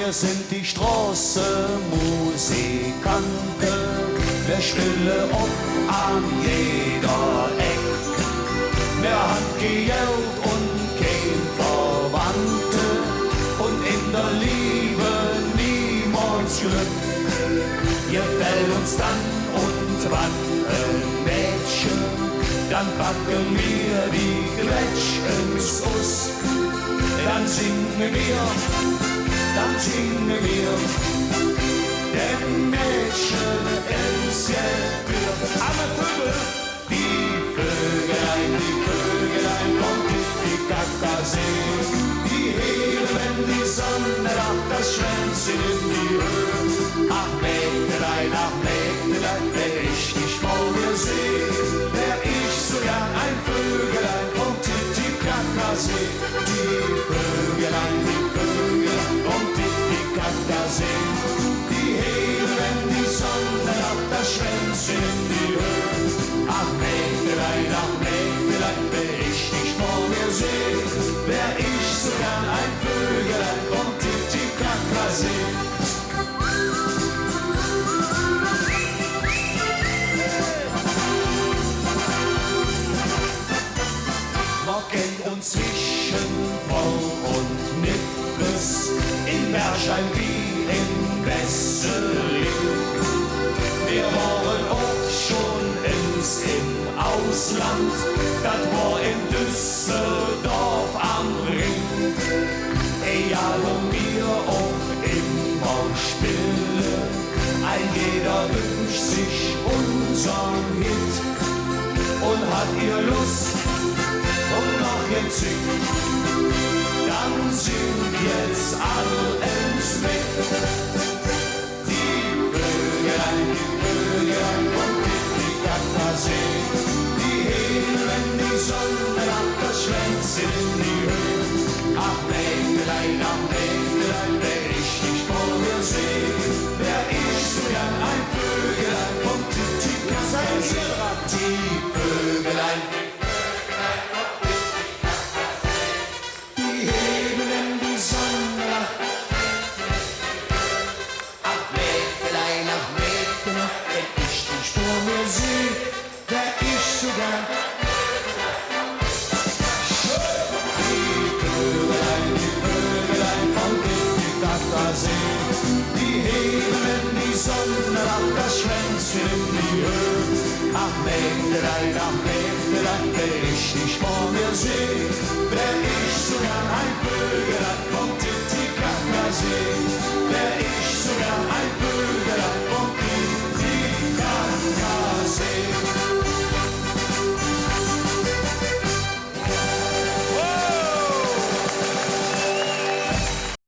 Wir sind die Straßenmusikanten, wir stille ob an jeder Eck. Wir haben Geld und kein Verwandte und in der Liebe niemals Glück. Gefällt uns dann und wann ein Mädchen, dann packen wir die Gretchens aus. Dann singen wir, denn Mädchen ist gebührt. Aber Vögel, die Vögelein vom Titicacasee, die heben, wenn die Sonne lacht, das Schwänzchen in die Höhe. Ach Mägdelein, wenn ich dich vor mir seh, wär ich so gern ein Vögelein vom Titicacasee. Die Vögelein vom Titicacasee, die heben, wenn die Sonne lacht, das Schwänzchen in die Höhe. Ach Mägdelein, wenn ich dich vor mir seh, wär ich so gern ein Vögelein vom Titicacasee. Man kennt uns zwischen Paul und Nippes, in Bergheim wie in Wesseling. Wir waren auch schon im Ausland, das war in Düsseldorf am Ring. Egal wo wir auch immer spielen, ein jeder wünscht sich unseren Hit. Und hat ihr Lust und noch jetzt singt, dann singt jetzt alles mit. Die Vögelein vom Titicacasee, die heben, wenn die Sonne lacht, das Schwänzchen in die Höhe. Ach Mägdelein, wenn ich dich vor mir seh, wär ich so gern ein Vögelein vom Titicacasee. Die Vögelein, die heben, wenn die Sonne lacht, das Schwänzchen in die Höhe. Ach Mägdelein, wenn ich dich vor mir seh, wär